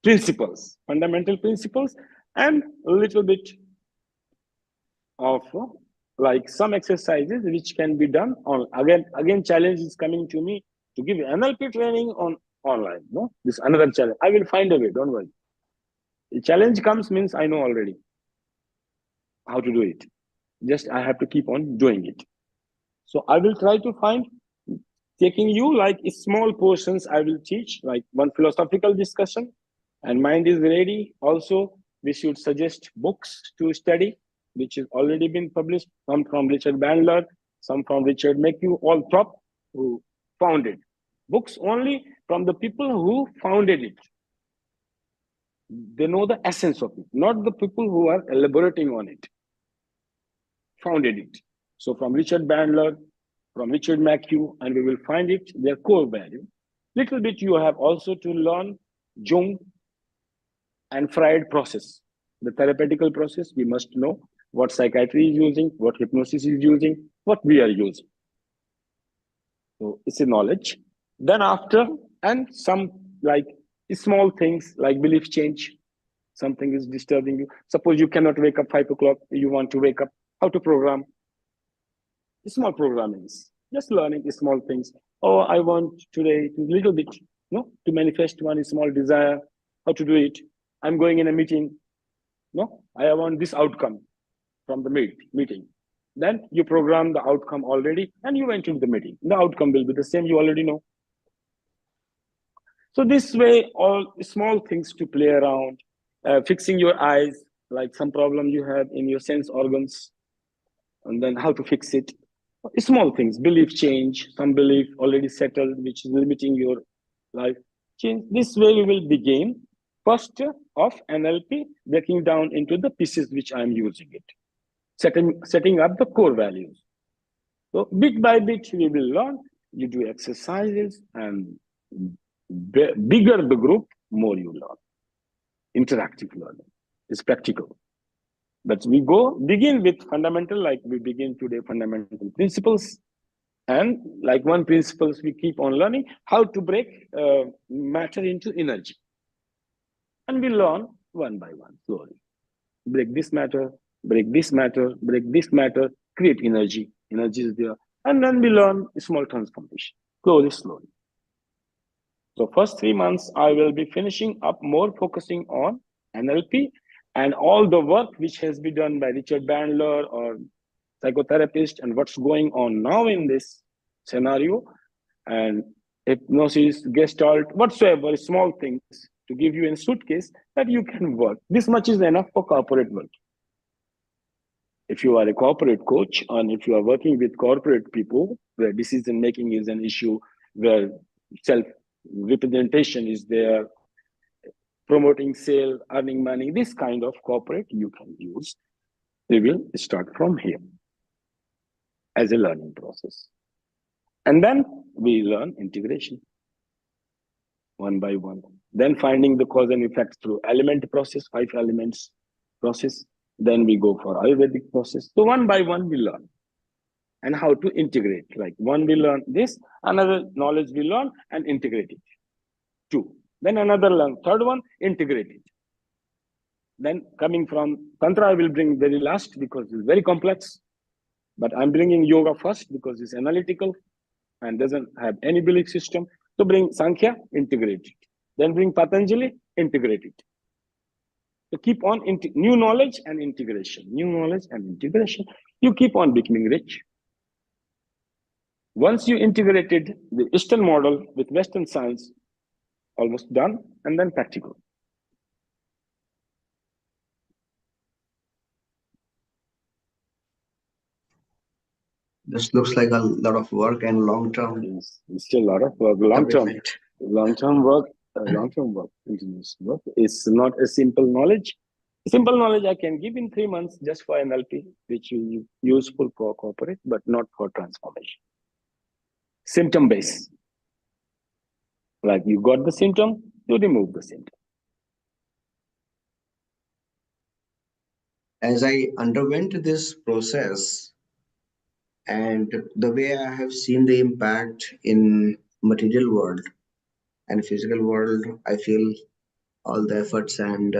[SPEAKER 2] principles, fundamental principles, and a little bit of like some exercises which can be done on. Again, challenge is coming to me to give NLP training on online. No, this another challenge. I will find a way. Don't worry. The challenge comes means I know already how to do it. Just I have to keep on doing it. So I will try to find, taking you like small portions I will teach, like one philosophical discussion, and mind is ready. Also, we should suggest books to study, which has already been published, some from Richard Bandler, some from Richard McHugh, all top who founded. Books only from the people who founded it. They know the essence of it, not the people who are elaborating on it. Founded it. So from Richard Bandler, from Richard McHugh, and we will find it, their core value. Little bit you have also to learn Jung and Freud process. The therapeutical process, we must know what psychiatry is using, what hypnosis is using, what we are using. So it's a knowledge. Then after, and some like small things like belief change. Something is disturbing you. Suppose you cannot wake up 5 o'clock, you want to wake up, how to program. Small programming, just learning small things. Oh, I want today to little bit, no, to manifest one small desire, how to do it. I'm going in a meeting, no, I want this outcome from the meeting. Then you program the outcome already and you went into the meeting. The outcome will be the same, you already know. So this way, all small things to play around, fixing your eyes, like some problem you have in your sense organs, and then how to fix it. Small things, belief change, some belief already settled, which is limiting your life change. This way we will begin first of NLP, breaking down into the pieces which I'm using it, setting up the core values. So bit by bit we will learn. You do exercises, and bigger the group, more you learn. Interactive learning is practical. But we begin with fundamental, like we begin today, fundamental principles. And like one principles, we keep on learning how to break matter into energy. And we learn one by one, slowly. Break this matter, break this matter, break this matter, create energy. Energy is there. And then we learn small transformation, slowly. So first 3 months, I will be finishing up more focusing on NLP and all the work which has been done by Richard Bandler or psychotherapist and what's going on now in this scenario, and hypnosis, gestalt, whatsoever, small things to give you in suitcase that you can work. This much is enough for corporate work. If you are a corporate coach and if you are working with corporate people where decision making is an issue, where self-representation is there, promoting sale, earning money, this kind of corporate you can use.
[SPEAKER 8] We will start from here as a learning process. And then we learn integration one by one. Then finding the cause and effects through element process, 5 elements process. Then we go for Ayurvedic process. So one by one we learn. And how to integrate. Like one we learn this, another knowledge we learn and integrate it. 2. Then another learn. Third one, integrate it. Then coming from Tantra, I will bring very last because it's very complex. But I'm bringing yoga first because it's analytical and doesn't have any belief system. So bring Sankhya, integrate it. Then bring Patanjali, integrate it. So keep on new knowledge and integration. New knowledge and integration. You keep on becoming rich. Once you integrated the Eastern model with Western science, almost done, and then practical.
[SPEAKER 3] This looks like a lot of work and long-term
[SPEAKER 8] It's still a lot of work. Long-term
[SPEAKER 3] commitment.
[SPEAKER 8] work, continuous work. It's not a simple knowledge. Simple knowledge I can give in 3 months just for NLP, which is useful for corporate, but not for transformation. Symptom based. Like you got the symptom, you remove the symptom.
[SPEAKER 3] As I underwent this process and the way I have seen the impact in material world and physical world, I feel all the efforts and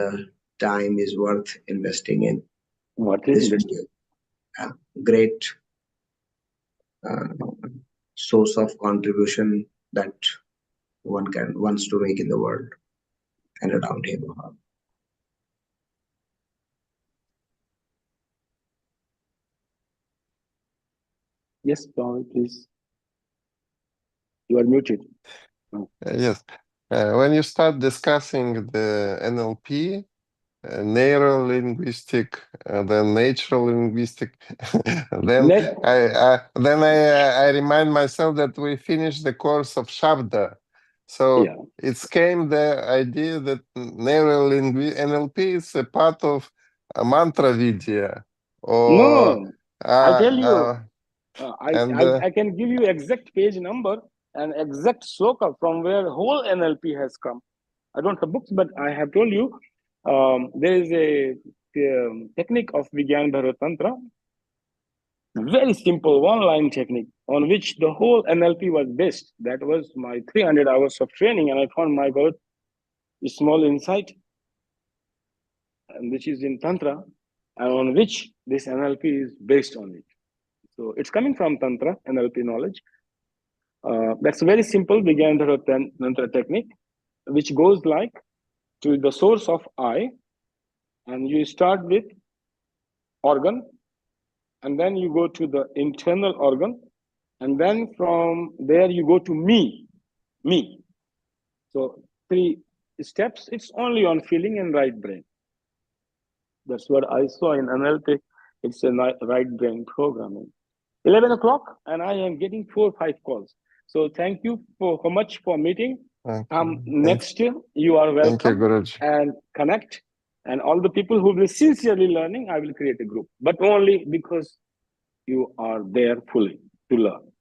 [SPEAKER 3] time is worth investing in.
[SPEAKER 8] What is
[SPEAKER 3] This
[SPEAKER 8] it?
[SPEAKER 3] will be a great source of contribution that one wants to make in the world and around him or her.
[SPEAKER 8] Yes, Paul, please. You are muted.
[SPEAKER 1] Yes. When you start discussing the NLP, neuro-linguistic, then natural linguistic, then I remind myself that we finished the course of Shabda. So
[SPEAKER 8] Yeah.
[SPEAKER 1] it came the idea that NLP is a part of mantra vidya. Or,
[SPEAKER 8] No, I tell you,
[SPEAKER 1] and
[SPEAKER 8] I can give you exact page number and exact sloka from where whole NLP has come. I don't have books, but I have told you there is a technique of Vigyan Bharat Tantra, very simple one-line technique on which the whole NLP was based. That was my 300 hours of training, and I found my God a small insight, and which is in Tantra, and on which this NLP is based on it. So it's coming from Tantra, NLP knowledge. That's very simple Vigyan Bharat Tantra technique, which goes like to the source of I, and you start with organ, and then you go to the internal organ, and then from there you go to me. So 3 steps. It's only on feeling and right brain. That's what I saw in NLP. It's a right brain programming. 11 o'clock, and I am getting 4 or 5 calls. So thank you so much for meeting. Next year, you are welcome.
[SPEAKER 1] Thank you, Guruji.
[SPEAKER 8] And connect. And all the people who will be sincerely learning, I will create a group. But only because you are there fully to learn.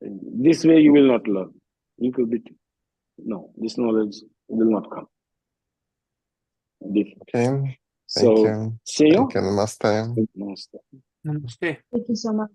[SPEAKER 8] This way you will not learn. You could be, no, this knowledge will not come.
[SPEAKER 1] Okay.
[SPEAKER 8] So,
[SPEAKER 1] Thank you.
[SPEAKER 8] see you.
[SPEAKER 1] Thank you. Namaste.
[SPEAKER 8] Namaste.
[SPEAKER 4] Namaste.
[SPEAKER 7] Thank you so much.